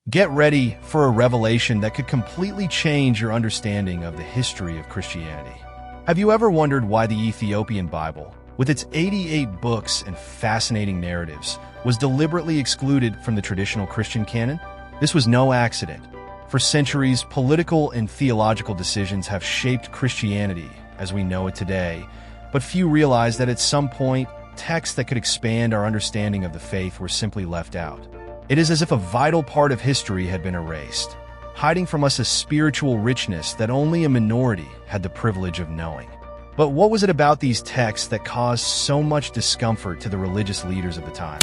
Get ready for a revelation that could completely change your understanding of the history of Christianity. Have you ever wondered why the Ethiopian Bible, with its 88 books and fascinating narratives, was deliberately excluded from the traditional Christian canon? This was no accident. For centuries, political and theological decisions have shaped Christianity as we know it today, but few realize that at some point, texts that could expand our understanding of the faith were simply left out. It is as if a vital part of history had been erased, hiding from us a spiritual richness that only a minority had the privilege of knowing. But what was it about these texts that caused so much discomfort to the religious leaders of the time?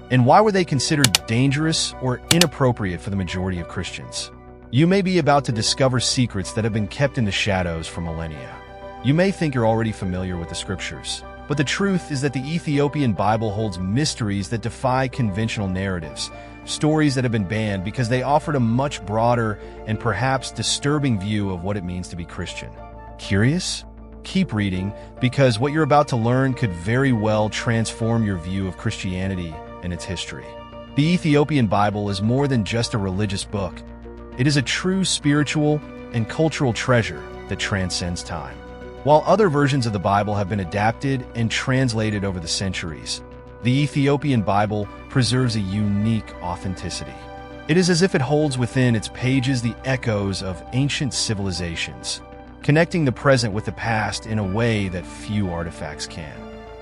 And why were they considered dangerous or inappropriate for the majority of Christians? You may be about to discover secrets that have been kept in the shadows for millennia. You may think you're already familiar with the scriptures, but the truth is that the Ethiopian Bible holds mysteries that defy conventional narratives, stories that have been banned because they offered a much broader and perhaps disturbing view of what it means to be Christian. Curious? Keep reading, because what you're about to learn could very well transform your view of Christianity and its history. The Ethiopian Bible is more than just a religious book. It is a true spiritual and cultural treasure that transcends time. While other versions of the Bible have been adapted and translated over the centuries, the Ethiopian Bible preserves a unique authenticity. It is as if it holds within its pages the echoes of ancient civilizations, connecting the present with the past in a way that few artifacts can.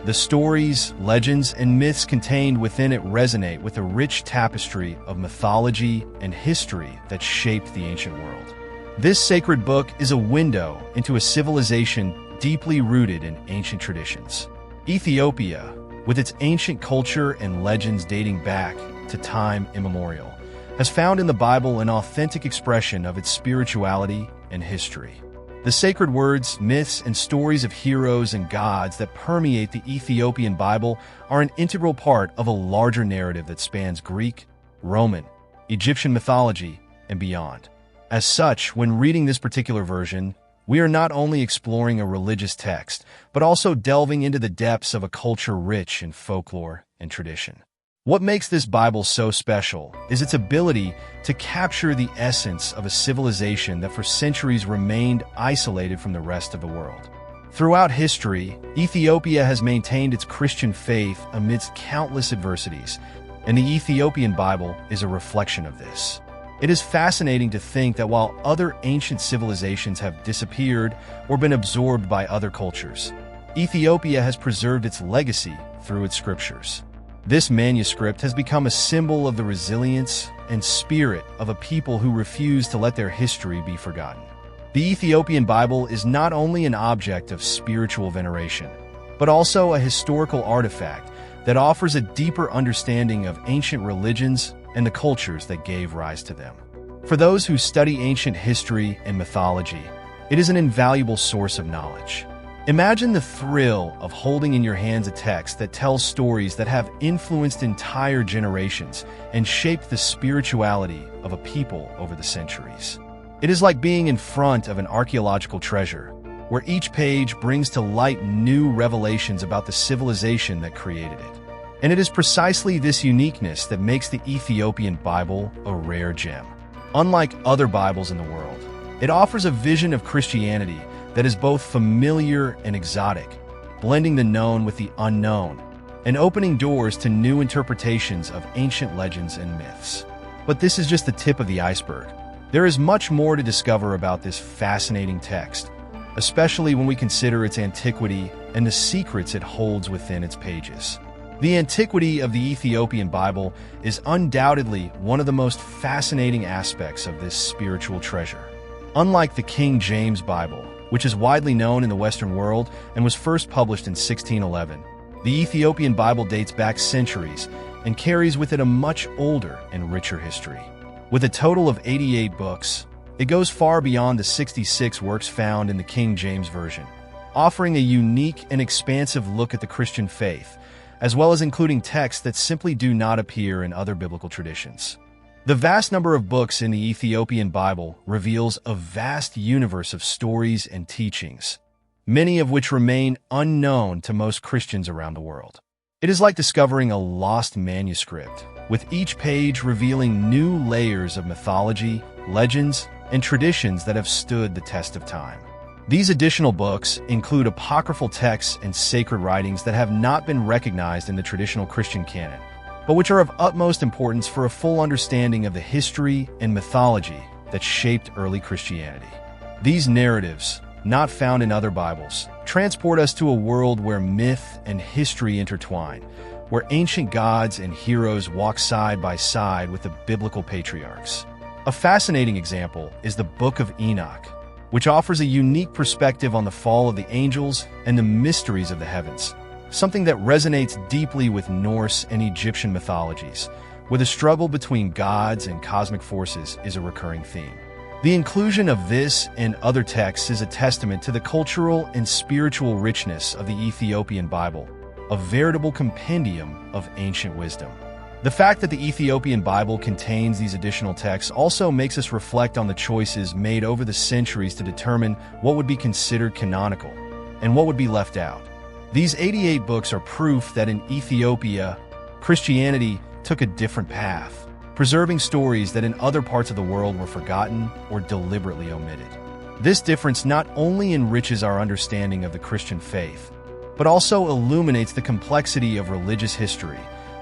The stories, legends, and myths contained within it resonate with a rich tapestry of mythology and history that shaped the ancient world. This sacred book is a window into a civilization deeply rooted in ancient traditions. Ethiopia, with its ancient culture and legends dating back to time immemorial, has found in the Bible an authentic expression of its spirituality and history. The sacred words, myths, and stories of heroes and gods that permeate the Ethiopian Bible are an integral part of a larger narrative that spans Greek, Roman, Egyptian mythology, and beyond. As such, when reading this particular version, we are not only exploring a religious text, but also delving into the depths of a culture rich in folklore and tradition. What makes this Bible so special is its ability to capture the essence of a civilization that for centuries remained isolated from the rest of the world. Throughout history, Ethiopia has maintained its Christian faith amidst countless adversities, and the Ethiopian Bible is a reflection of this. It is fascinating to think that while other ancient civilizations have disappeared or been absorbed by other cultures, Ethiopia has preserved its legacy through its scriptures. This manuscript has become a symbol of the resilience and spirit of a people who refuse to let their history be forgotten. The Ethiopian Bible is not only an object of spiritual veneration, but also a historical artifact that offers a deeper understanding of ancient religions and the cultures that gave rise to them. For those who study ancient history and mythology, it is an invaluable source of knowledge. Imagine the thrill of holding in your hands a text that tells stories that have influenced entire generations and shaped the spirituality of a people over the centuries. It is like being in front of an archaeological treasure, where each page brings to light new revelations about the civilization that created it. And it is precisely this uniqueness that makes the Ethiopian Bible a rare gem. Unlike other Bibles in the world, it offers a vision of Christianity that is both familiar and exotic, blending the known with the unknown, and opening doors to new interpretations of ancient legends and myths. But this is just the tip of the iceberg. There is much more to discover about this fascinating text, especially when we consider its antiquity and the secrets it holds within its pages. The antiquity of the Ethiopian Bible is undoubtedly one of the most fascinating aspects of this spiritual treasure. Unlike the King James Bible, which is widely known in the Western world and was first published in 1611, the Ethiopian Bible dates back centuries and carries with it a much older and richer history. With a total of 88 books, it goes far beyond the 66 works found in the King James Version, offering a unique and expansive look at the Christian faith, as well as including texts that simply do not appear in other biblical traditions. The vast number of books in the Ethiopian Bible reveals a vast universe of stories and teachings, many of which remain unknown to most Christians around the world. It is like discovering a lost manuscript with each page revealing new layers of mythology, legends, and traditions that have stood the test of time. These additional books include apocryphal texts and sacred writings that have not been recognized in the traditional Christian canon, but which are of utmost importance for a full understanding of the history and mythology that shaped early Christianity. These narratives, not found in other Bibles, transport us to a world where myth and history intertwine, where ancient gods and heroes walk side by side with the biblical patriarchs. A fascinating example is the Book of Enoch, which offers a unique perspective on the fall of the angels and the mysteries of the heavens, something that resonates deeply with Norse and Egyptian mythologies, where the struggle between gods and cosmic forces is a recurring theme. The inclusion of this and other texts is a testament to the cultural and spiritual richness of the Ethiopian Bible, a veritable compendium of ancient wisdom. The fact that the Ethiopian Bible contains these additional texts also makes us reflect on the choices made over the centuries to determine what would be considered canonical and what would be left out. These 88 books are proof that in Ethiopia, Christianity took a different path, preserving stories that in other parts of the world were forgotten or deliberately omitted. This difference not only enriches our understanding of the Christian faith, but also illuminates the complexity of religious history,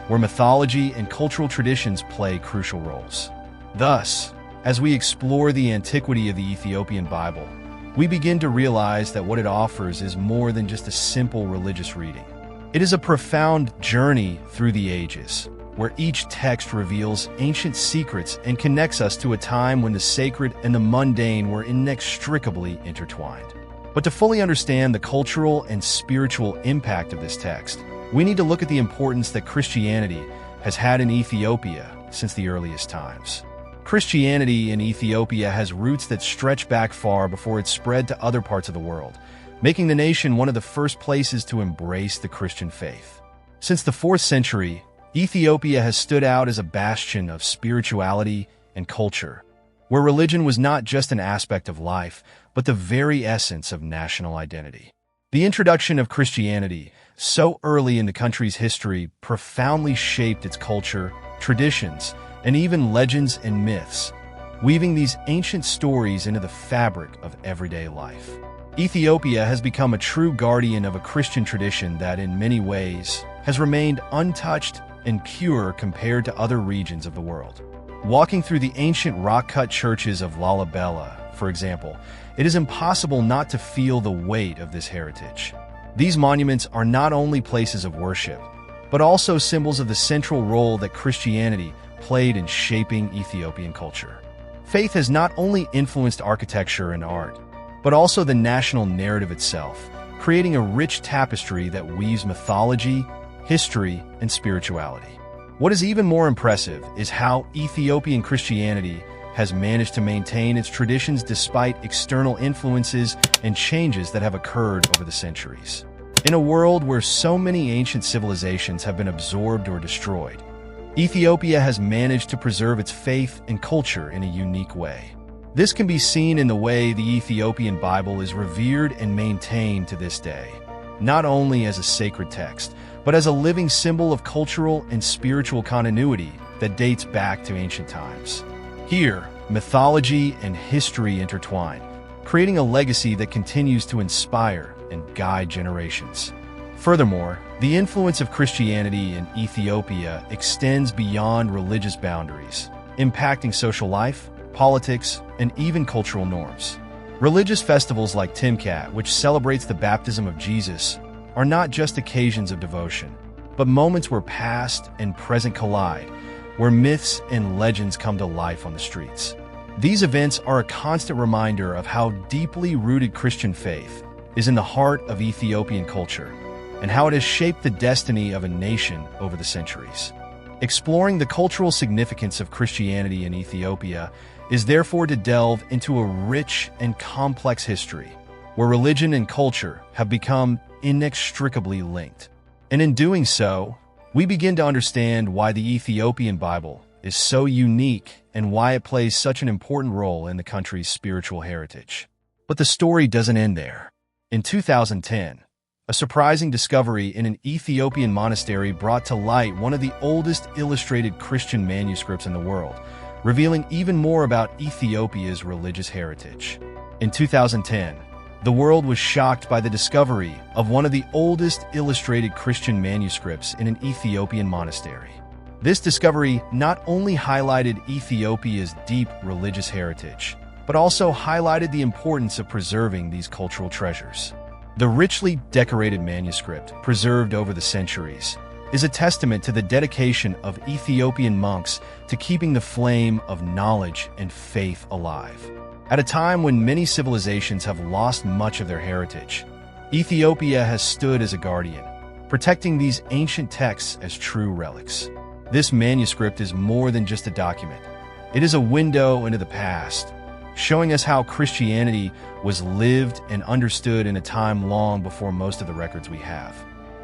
where mythology and cultural traditions play crucial roles. Thus, as we explore the antiquity of the Ethiopian Bible, we begin to realize that what it offers is more than just a simple religious reading. It is a profound journey through the ages, where each text reveals ancient secrets and connects us to a time when the sacred and the mundane were inextricably intertwined. But to fully understand the cultural and spiritual impact of this text, we need to look at the importance that Christianity has had in Ethiopia since the earliest times. Christianity in Ethiopia has roots that stretch back far before it spread to other parts of the world, making the nation one of the first places to embrace the Christian faith. Since the 4th century, Ethiopia has stood out as a bastion of spirituality and culture, where religion was not just an aspect of life, but the very essence of national identity. The introduction of Christianity, so early in the country's history, profoundly shaped its culture, traditions, and even legends and myths, weaving these ancient stories into the fabric of everyday life. Ethiopia has become a true guardian of a Christian tradition that, in many ways, has remained untouched and pure compared to other regions of the world. Walking through the ancient rock-cut churches of Lalibela, for example, it is impossible not to feel the weight of this heritage. These monuments are not only places of worship, but also symbols of the central role that Christianity played in shaping Ethiopian culture. Faith has not only influenced architecture and art, but also the national narrative itself, creating a rich tapestry that weaves mythology, history, and spirituality. What is even more impressive is how Ethiopian Christianity has managed to maintain its traditions despite external influences and changes that have occurred over the centuries. In a world where so many ancient civilizations have been absorbed or destroyed, Ethiopia has managed to preserve its faith and culture in a unique way. This can be seen in the way the Ethiopian Bible is revered and maintained to this day, not only as a sacred text, but as a living symbol of cultural and spiritual continuity that dates back to ancient times. Here, mythology and history intertwine, creating a legacy that continues to inspire and guide generations. Furthermore, the influence of Christianity in Ethiopia extends beyond religious boundaries, impacting social life, politics, and even cultural norms. Religious festivals like Timkat, which celebrates the baptism of Jesus, are not just occasions of devotion, but moments where past and present collide, where myths and legends come to life on the streets. These events are a constant reminder of how deeply rooted Christian faith is in the heart of Ethiopian culture, and how it has shaped the destiny of a nation over the centuries. Exploring the cultural significance of Christianity in Ethiopia is therefore to delve into a rich and complex history, where religion and culture have become inextricably linked. And in doing so, we begin to understand why the Ethiopian Bible is so unique and why it plays such an important role in the country's spiritual heritage. But the story doesn't end there. In 2010, A surprising discovery in an Ethiopian monastery brought to light one of the oldest illustrated Christian manuscripts in the world, revealing even more about Ethiopia's religious heritage. In 2010, the world was shocked by the discovery of one of the oldest illustrated Christian manuscripts in an Ethiopian monastery. This discovery not only highlighted Ethiopia's deep religious heritage, but also highlighted the importance of preserving these cultural treasures. The richly decorated manuscript, preserved over the centuries, is a testament to the dedication of Ethiopian monks to keeping the flame of knowledge and faith alive. At a time when many civilizations have lost much of their heritage, Ethiopia has stood as a guardian, protecting these ancient texts as true relics. This manuscript is more than just a document. It is a window into the past, showing us how Christianity was lived and understood in a time long before most of the records we have.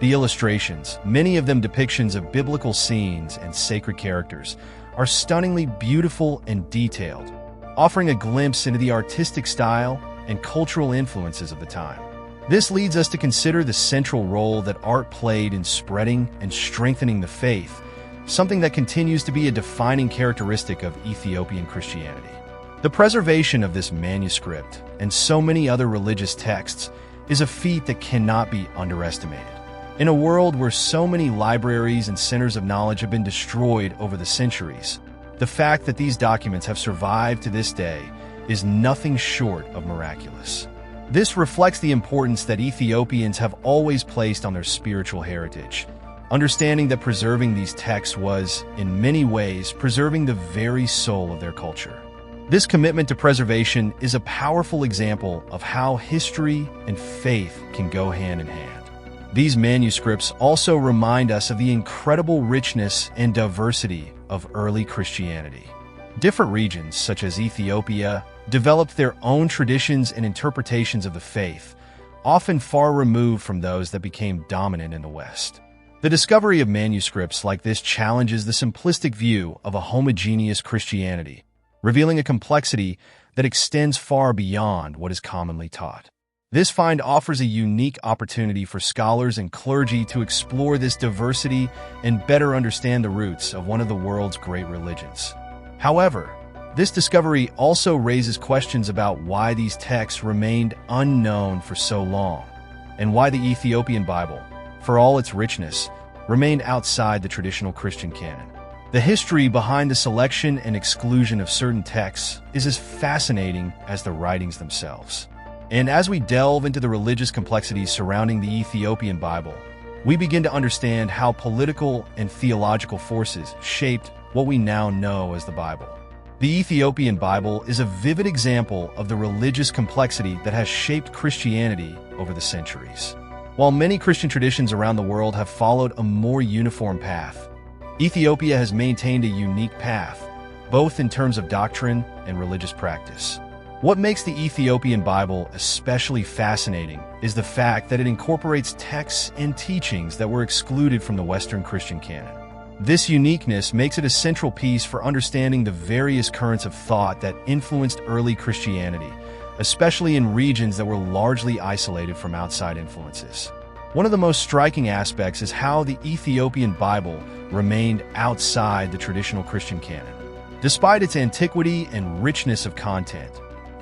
The illustrations, many of them depictions of biblical scenes and sacred characters, are stunningly beautiful and detailed, offering a glimpse into the artistic style and cultural influences of the time. This leads us to consider the central role that art played in spreading and strengthening the faith, something that continues to be a defining characteristic of Ethiopian Christianity. The preservation of this manuscript and so many other religious texts is a feat that cannot be underestimated. In a world where so many libraries and centers of knowledge have been destroyed over the centuries, the fact that these documents have survived to this day is nothing short of miraculous. This reflects the importance that Ethiopians have always placed on their spiritual heritage, understanding that preserving these texts was, in many ways, preserving the very soul of their culture. This commitment to preservation is a powerful example of how history and faith can go hand in hand. These manuscripts also remind us of the incredible richness and diversity of early Christianity. Different regions, such as Ethiopia, developed their own traditions and interpretations of the faith, often far removed from those that became dominant in the West. The discovery of manuscripts like this challenges the simplistic view of a homogeneous Christianity, revealing a complexity that extends far beyond what is commonly taught. This find offers a unique opportunity for scholars and clergy to explore this diversity and better understand the roots of one of the world's great religions. However, this discovery also raises questions about why these texts remained unknown for so long, and why the Ethiopian Bible, for all its richness, remained outside the traditional Christian canon. The history behind the selection and exclusion of certain texts is as fascinating as the writings themselves. And as we delve into the religious complexities surrounding the Ethiopian Bible, we begin to understand how political and theological forces shaped what we now know as the Bible. The Ethiopian Bible is a vivid example of the religious complexity that has shaped Christianity over the centuries. While many Christian traditions around the world have followed a more uniform path, Ethiopia has maintained a unique path, both in terms of doctrine and religious practice. What makes the Ethiopian Bible especially fascinating is the fact that it incorporates texts and teachings that were excluded from the Western Christian canon. This uniqueness makes it a central piece for understanding the various currents of thought that influenced early Christianity, especially in regions that were largely isolated from outside influences. One of the most striking aspects is how the Ethiopian Bible remained outside the traditional Christian canon. Despite its antiquity and richness of content,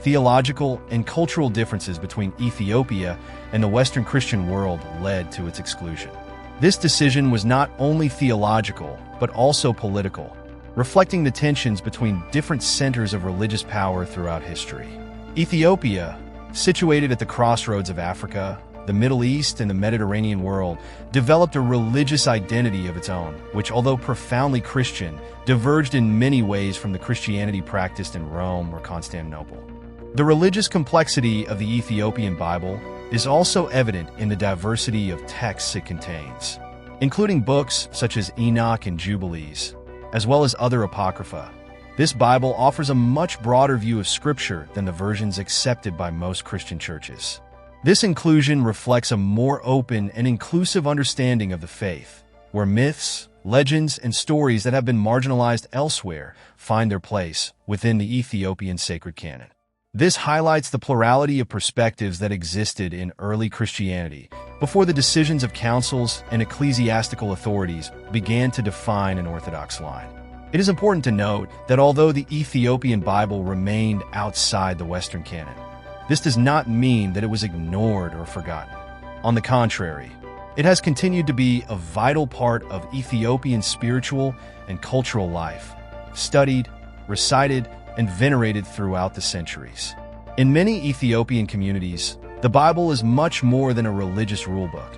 theological and cultural differences between Ethiopia and the Western Christian world led to its exclusion. This decision was not only theological, but also political, reflecting the tensions between different centers of religious power throughout history. Ethiopia, situated at the crossroads of Africa, the Middle East, and the Mediterranean world, developed a religious identity of its own, which, although profoundly Christian, diverged in many ways from the Christianity practiced in Rome or Constantinople. The religious complexity of the Ethiopian Bible is also evident in the diversity of texts it contains, including books such as Enoch and Jubilees, as well as other apocrypha. This Bible offers a much broader view of Scripture than the versions accepted by most Christian churches. This inclusion reflects a more open and inclusive understanding of the faith, where myths, legends, and stories that have been marginalized elsewhere find their place within the Ethiopian sacred canon. This highlights the plurality of perspectives that existed in early Christianity, before the decisions of councils and ecclesiastical authorities began to define an orthodox line. It is important to note that although the Ethiopian Bible remained outside the Western canon, this does not mean that it was ignored or forgotten. On the contrary, it has continued to be a vital part of Ethiopian spiritual and cultural life, studied, recited, and venerated throughout the centuries. In many Ethiopian communities, the Bible is much more than a religious rulebook.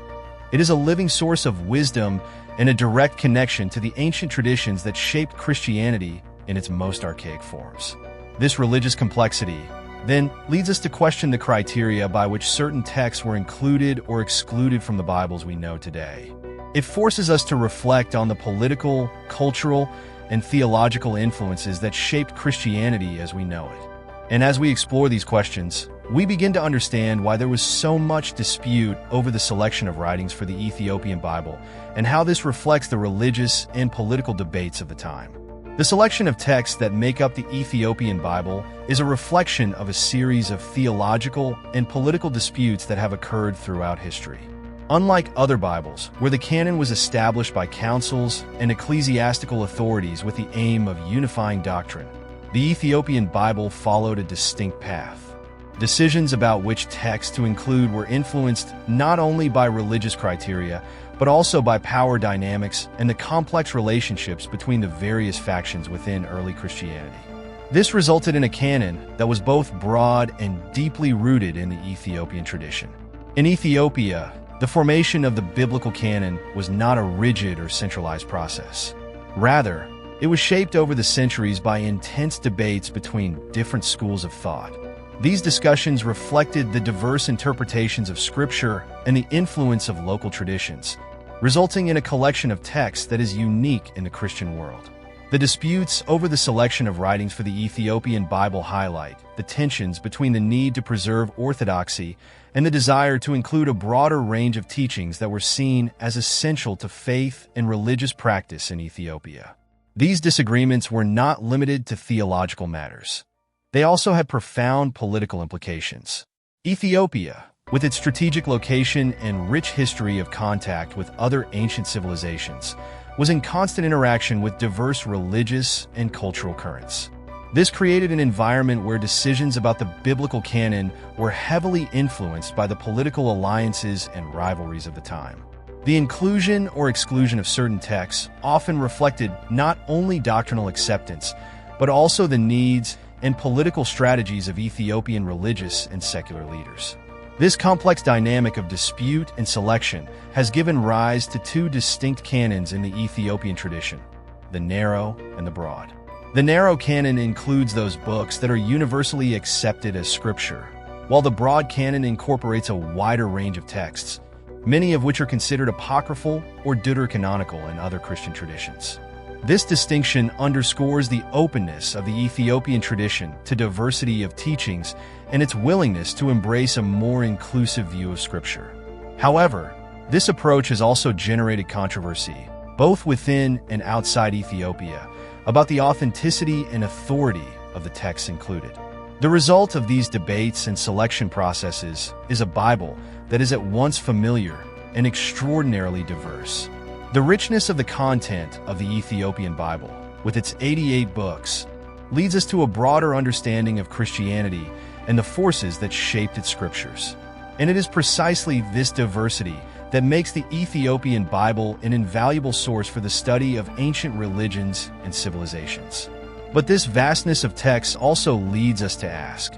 It is a living source of wisdom and a direct connection to the ancient traditions that shaped Christianity in its most archaic forms. This religious complexity then leads us to question the criteria by which certain texts were included or excluded from the Bibles we know today. It forces us to reflect on the political, cultural, and theological influences that shaped Christianity as we know it. And as we explore these questions, we begin to understand why there was so much dispute over the selection of writings for the Ethiopian Bible and how this reflects the religious and political debates of the time. The selection of texts that make up the Ethiopian Bible is a reflection of a series of theological and political disputes that have occurred throughout history. Unlike other Bibles, where the canon was established by councils and ecclesiastical authorities with the aim of unifying doctrine, the Ethiopian Bible followed a distinct path. Decisions about which text to include were influenced not only by religious criteria, but also by power dynamics and the complex relationships between the various factions within early Christianity. This resulted in a canon that was both broad and deeply rooted in the Ethiopian tradition. In Ethiopia, the formation of the biblical canon was not a rigid or centralized process. Rather, it was shaped over the centuries by intense debates between different schools of thought. These discussions reflected the diverse interpretations of Scripture and the influence of local traditions, resulting in a collection of texts that is unique in the Christian world. The disputes over the selection of writings for the Ethiopian Bible highlight the tensions between the need to preserve orthodoxy and the desire to include a broader range of teachings that were seen as essential to faith and religious practice in Ethiopia. These disagreements were not limited to theological matters. They also had profound political implications. Ethiopia, with its strategic location and rich history of contact with other ancient civilizations, was in constant interaction with diverse religious and cultural currents. This created an environment where decisions about the biblical canon were heavily influenced by the political alliances and rivalries of the time. The inclusion or exclusion of certain texts often reflected not only doctrinal acceptance, but also the needs and political strategies of Ethiopian religious and secular leaders. This complex dynamic of dispute and selection has given rise to two distinct canons in the Ethiopian tradition, the narrow and the broad. The narrow canon includes those books that are universally accepted as scripture, while the broad canon incorporates a wider range of texts, many of which are considered apocryphal or deuterocanonical in other Christian traditions. This distinction underscores the openness of the Ethiopian tradition to diversity of teachings and its willingness to embrace a more inclusive view of Scripture. However, this approach has also generated controversy, both within and outside Ethiopia, about the authenticity and authority of the texts included. The result of these debates and selection processes is a Bible that is at once familiar and extraordinarily diverse. The richness of the content of the Ethiopian Bible, with its 88 books, leads us to a broader understanding of Christianity and the forces that shaped its scriptures. And it is precisely this diversity that makes the Ethiopian Bible an invaluable source for the study of ancient religions and civilizations. But this vastness of texts also leads us to ask,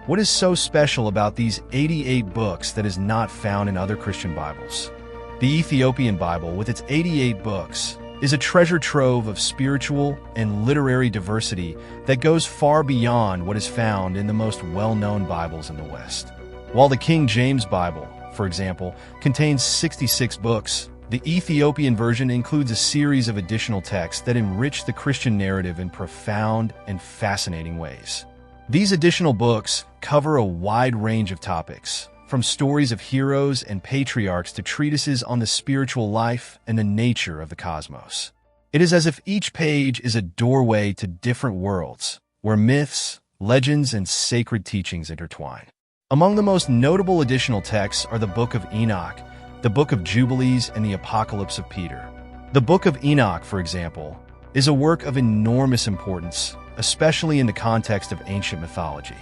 what is so special about these 88 books that is not found in other Christian Bibles? The Ethiopian Bible, with its 88 books, is a treasure trove of spiritual and literary diversity that goes far beyond what is found in the most well-known Bibles in the West. While the King James Bible, for example, contains 66 books, the Ethiopian version includes a series of additional texts that enrich the Christian narrative in profound and fascinating ways. These additional books cover a wide range of topics, from stories of heroes and patriarchs to treatises on the spiritual life and the nature of the cosmos. It is as if each page is a doorway to different worlds, where myths, legends, and sacred teachings intertwine. Among the most notable additional texts are the Book of Enoch, the Book of Jubilees, and the Apocalypse of Peter. The Book of Enoch, for example, is a work of enormous importance, especially in the context of ancient mythology.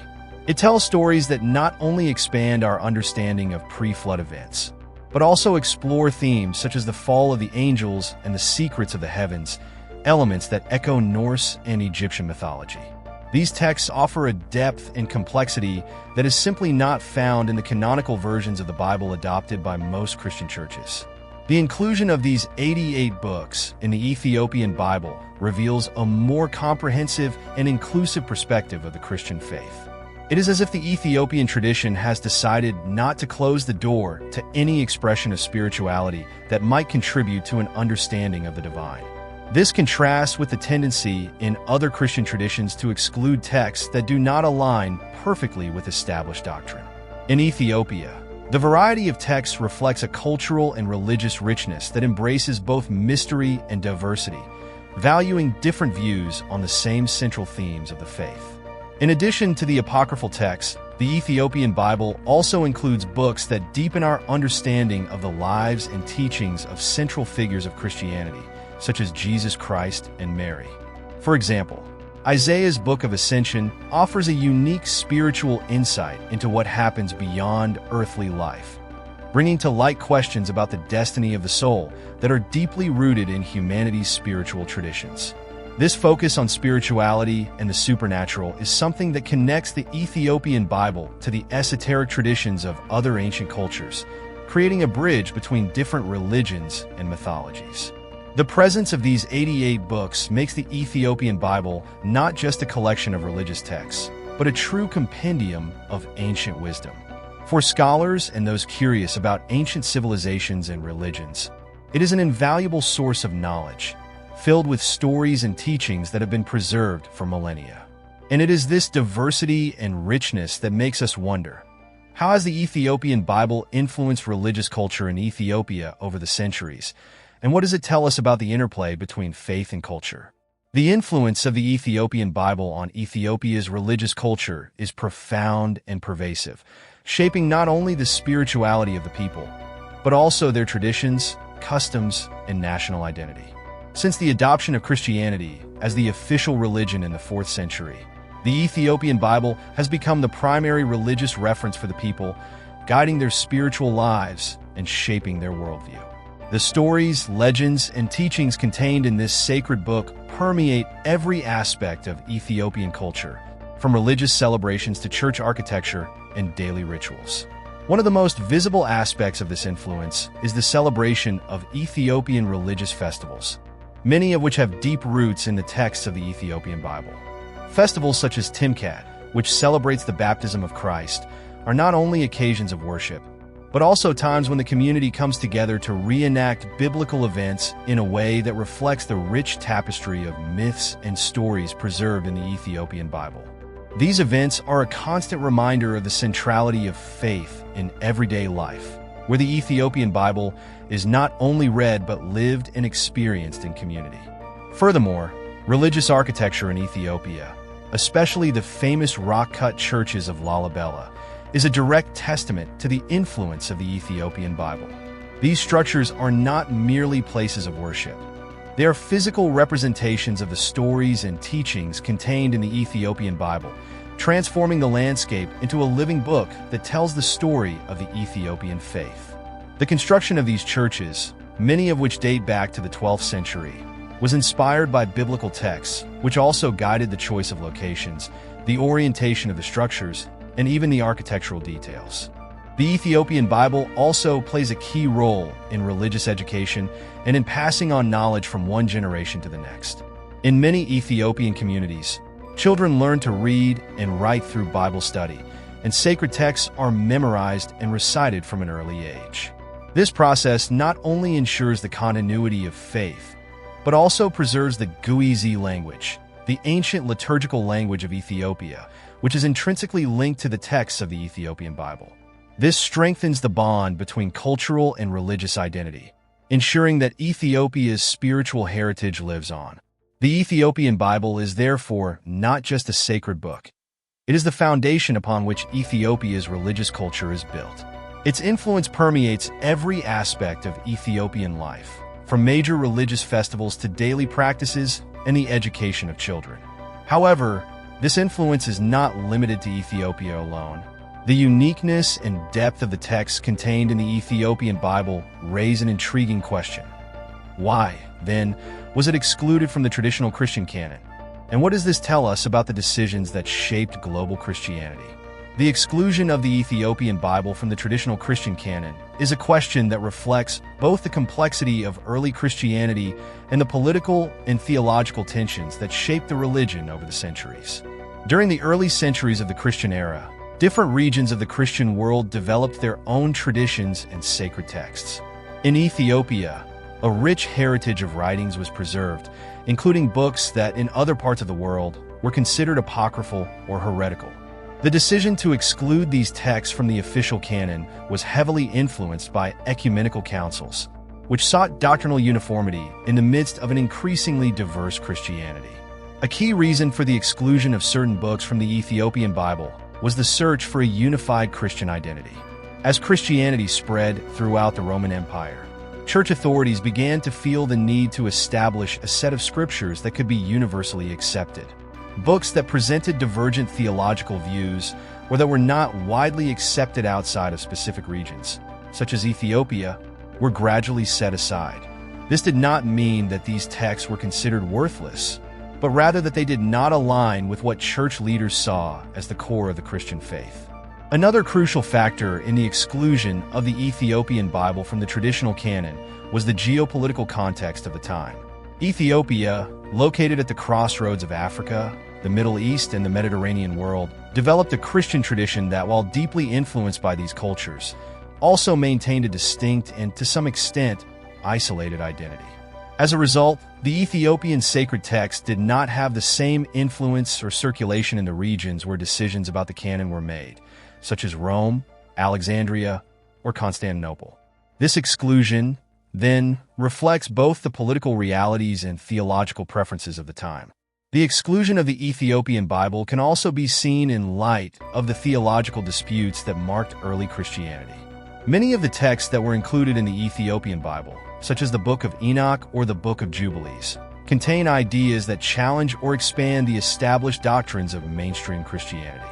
It tells stories that not only expand our understanding of pre-flood events, but also explore themes such as the fall of the angels and the secrets of the heavens, elements that echo Norse and Egyptian mythology. These texts offer a depth and complexity that is simply not found in the canonical versions of the Bible adopted by most Christian churches. The inclusion of these 88 books in the Ethiopian Bible reveals a more comprehensive and inclusive perspective of the Christian faith. It is as if the Ethiopian tradition has decided not to close the door to any expression of spirituality that might contribute to an understanding of the divine. This contrasts with the tendency in other Christian traditions to exclude texts that do not align perfectly with established doctrine. In Ethiopia, the variety of texts reflects a cultural and religious richness that embraces both mystery and diversity, valuing different views on the same central themes of the faith. In addition to the apocryphal texts, the Ethiopian Bible also includes books that deepen our understanding of the lives and teachings of central figures of Christianity, such as Jesus Christ and Mary. For example, Isaiah's Book of Ascension offers a unique spiritual insight into what happens beyond earthly life, bringing to light questions about the destiny of the soul that are deeply rooted in humanity's spiritual traditions. This focus on spirituality and the supernatural is something that connects the Ethiopian Bible to the esoteric traditions of other ancient cultures, creating a bridge between different religions and mythologies. The presence of these 88 books makes the Ethiopian Bible not just a collection of religious texts, but a true compendium of ancient wisdom. For scholars and those curious about ancient civilizations and religions, it is an invaluable source of knowledge, filled with stories and teachings that have been preserved for millennia. And it is this diversity and richness that makes us wonder, how has the Ethiopian Bible influenced religious culture in Ethiopia over the centuries? And what does it tell us about the interplay between faith and culture? The influence of the Ethiopian Bible on Ethiopia's religious culture is profound and pervasive, shaping not only the spirituality of the people, but also their traditions, customs, and national identity. Since the adoption of Christianity as the official religion in the 4th century, the Ethiopian Bible has become the primary religious reference for the people, guiding their spiritual lives and shaping their worldview. The stories, legends, and teachings contained in this sacred book permeate every aspect of Ethiopian culture, from religious celebrations to church architecture and daily rituals. One of the most visible aspects of this influence is the celebration of Ethiopian religious festivals, many of which have deep roots in the texts of the Ethiopian Bible. Festivals such as Timkat, which celebrates the baptism of Christ, are not only occasions of worship, but also times when the community comes together to reenact biblical events in a way that reflects the rich tapestry of myths and stories preserved in the Ethiopian Bible. These events are a constant reminder of the centrality of faith in everyday life, where the Ethiopian Bible is not only read but lived and experienced in community. Furthermore, religious architecture in Ethiopia, especially the famous rock-cut churches of Lalibela, is a direct testament to the influence of the Ethiopian Bible. These structures are not merely places of worship. They are physical representations of the stories and teachings contained in the Ethiopian Bible, transforming the landscape into a living book that tells the story of the Ethiopian faith. The construction of these churches, many of which date back to the 12th century, was inspired by biblical texts, which also guided the choice of locations, the orientation of the structures, and even the architectural details. The Ethiopian Bible also plays a key role in religious education and in passing on knowledge from one generation to the next. In many Ethiopian communities, children learn to read and write through Bible study, and sacred texts are memorized and recited from an early age. This process not only ensures the continuity of faith, but also preserves the Guizi language, the ancient liturgical language of Ethiopia, which is intrinsically linked to the texts of the Ethiopian Bible. This strengthens the bond between cultural and religious identity, ensuring that Ethiopia's spiritual heritage lives on. The Ethiopian Bible is therefore not just a sacred book. It is the foundation upon which Ethiopia's religious culture is built. Its influence permeates every aspect of Ethiopian life, from major religious festivals to daily practices and the education of children. However, this influence is not limited to Ethiopia alone. The uniqueness and depth of the texts contained in the Ethiopian Bible raise an intriguing question. Why, then, was it excluded from the traditional Christian canon? And what does this tell us about the decisions that shaped global Christianity? The exclusion of the Ethiopian Bible from the traditional Christian canon is a question that reflects both the complexity of early Christianity and the political and theological tensions that shaped the religion over the centuries. During the early centuries of the Christian era, different regions of the Christian world developed their own traditions and sacred texts. In Ethiopia, a rich heritage of writings was preserved, including books that in other parts of the world were considered apocryphal or heretical. The decision to exclude these texts from the official canon was heavily influenced by ecumenical councils, which sought doctrinal uniformity in the midst of an increasingly diverse Christianity. A key reason for the exclusion of certain books from the Ethiopian Bible was the search for a unified Christian identity. As Christianity spread throughout the Roman Empire, church authorities began to feel the need to establish a set of scriptures that could be universally accepted. Books that presented divergent theological views or that were not widely accepted outside of specific regions, such as Ethiopia, were gradually set aside. This did not mean that these texts were considered worthless, but rather that they did not align with what church leaders saw as the core of the Christian faith. Another crucial factor in the exclusion of the Ethiopian Bible from the traditional canon was the geopolitical context of the time. Ethiopia, located at the crossroads of Africa, the Middle East, and the Mediterranean world, developed a Christian tradition that, while deeply influenced by these cultures, also maintained a distinct and, to some extent, isolated identity. As a result, the Ethiopian sacred texts did not have the same influence or circulation in the regions where decisions about the canon were made, such as Rome, Alexandria, or Constantinople. This exclusion, then, reflects both the political realities and theological preferences of the time. The exclusion of the Ethiopian Bible can also be seen in light of the theological disputes that marked early Christianity. Many of the texts that were included in the Ethiopian Bible, such as the Book of Enoch or the Book of Jubilees, contain ideas that challenge or expand the established doctrines of mainstream Christianity.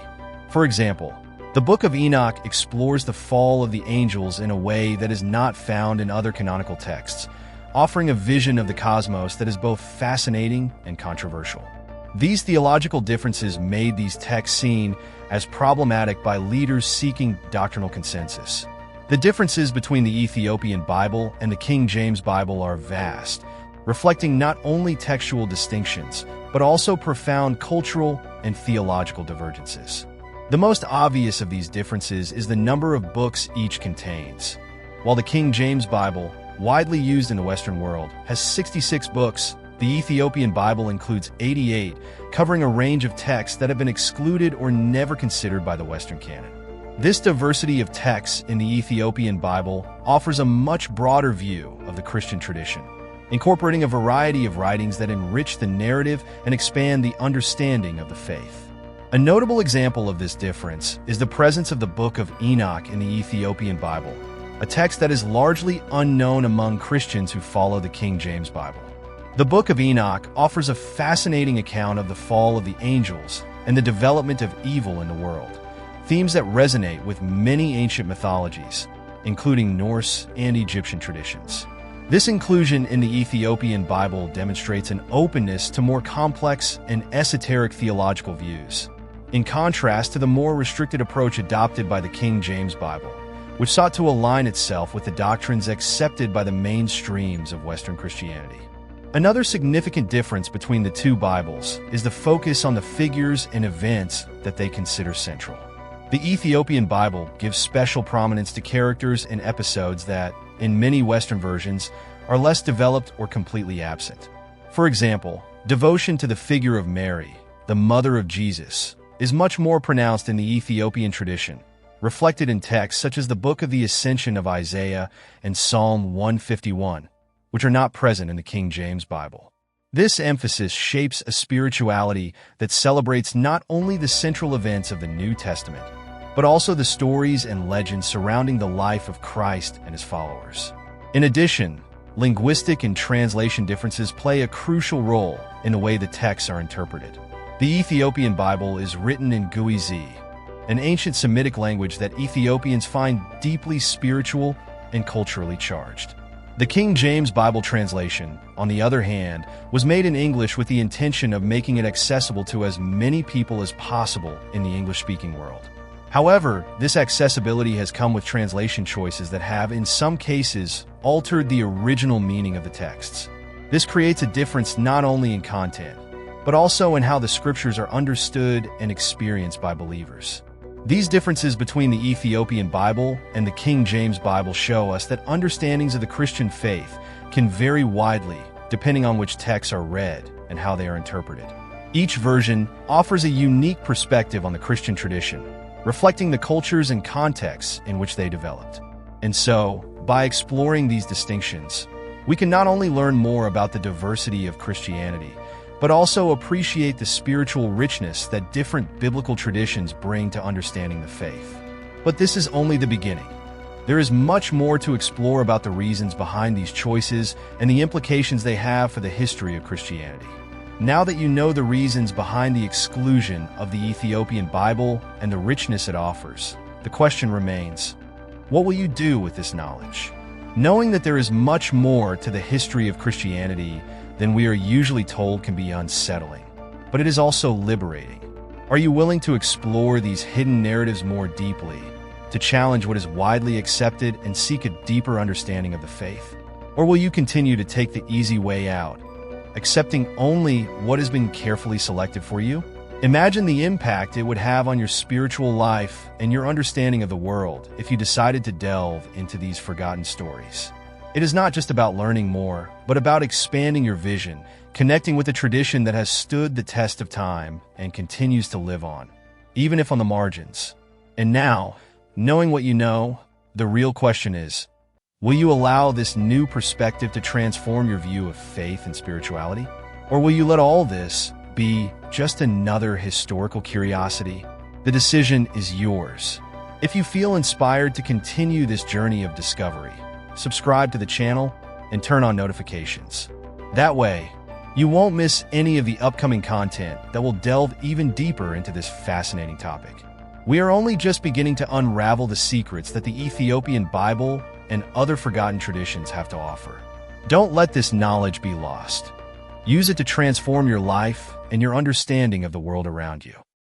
For example, the Book of Enoch explores the fall of the angels in a way that is not found in other canonical texts, offering a vision of the cosmos that is both fascinating and controversial. These theological differences made these texts seen as problematic by leaders seeking doctrinal consensus. The differences between the Ethiopian Bible and the King James Bible are vast, reflecting not only textual distinctions, but also profound cultural and theological divergences. The most obvious of these differences is the number of books each contains. While the King James Bible, widely used in the Western world, has 66 books, the Ethiopian Bible includes 88, covering a range of texts that have been excluded or never considered by the Western canon. This diversity of texts in the Ethiopian Bible offers a much broader view of the Christian tradition, incorporating a variety of writings that enrich the narrative and expand the understanding of the faith. A notable example of this difference is the presence of the Book of Enoch in the Ethiopian Bible, a text that is largely unknown among Christians who follow the King James Bible. The Book of Enoch offers a fascinating account of the fall of the angels and the development of evil in the world, themes that resonate with many ancient mythologies, including Norse and Egyptian traditions. This inclusion in the Ethiopian Bible demonstrates an openness to more complex and esoteric theological views, in contrast to the more restricted approach adopted by the King James Bible, which sought to align itself with the doctrines accepted by the mainstreams of Western Christianity. Another significant difference between the two Bibles is the focus on the figures and events that they consider central. The Ethiopian Bible gives special prominence to characters and episodes that, in many Western versions, are less developed or completely absent. For example, devotion to the figure of Mary, the mother of Jesus, is much more pronounced in the Ethiopian tradition, reflected in texts such as the Book of the Ascension of Isaiah and Psalm 151, which are not present in the King James Bible. This emphasis shapes a spirituality that celebrates not only the central events of the New Testament, but also the stories and legends surrounding the life of Christ and his followers. In addition, linguistic and translation differences play a crucial role in the way the texts are interpreted. The Ethiopian Bible is written in Guizi, an ancient Semitic language that Ethiopians find deeply spiritual and culturally charged. The King James Bible translation, on the other hand, was made in English with the intention of making it accessible to as many people as possible in the English-speaking world. However, this accessibility has come with translation choices that have, in some cases, altered the original meaning of the texts. This creates a difference not only in content, but also in how the scriptures are understood and experienced by believers. These differences between the Ethiopian Bible and the King James Bible show us that understandings of the Christian faith can vary widely depending on which texts are read and how they are interpreted. Each version offers a unique perspective on the Christian tradition, reflecting the cultures and contexts in which they developed. And so, by exploring these distinctions, we can not only learn more about the diversity of Christianity, but also appreciate the spiritual richness that different biblical traditions bring to understanding the faith. But this is only the beginning. There is much more to explore about the reasons behind these choices and the implications they have for the history of Christianity. Now that you know the reasons behind the exclusion of the Ethiopian Bible and the richness it offers, the question remains, what will you do with this knowledge? Knowing that there is much more to the history of Christianity than we are usually told can be unsettling, but it is also liberating. Are you willing to explore these hidden narratives more deeply, to challenge what is widely accepted and seek a deeper understanding of the faith? Or will you continue to take the easy way out, accepting only what has been carefully selected for you? Imagine the impact it would have on your spiritual life and your understanding of the world if you decided to delve into these forgotten stories. It is not just about learning more, but about expanding your vision, connecting with a tradition that has stood the test of time and continues to live on, even if on the margins. And now, knowing what you know, the real question is, will you allow this new perspective to transform your view of faith and spirituality? Or will you let all this be just another historical curiosity? The decision is yours. If you feel inspired to continue this journey of discovery, subscribe to the channel and turn on notifications. That way, you won't miss any of the upcoming content that will delve even deeper into this fascinating topic. We are only just beginning to unravel the secrets that the Ethiopian Bible and other forgotten traditions have to offer. Don't let this knowledge be lost. Use it to transform your life and your understanding of the world around you.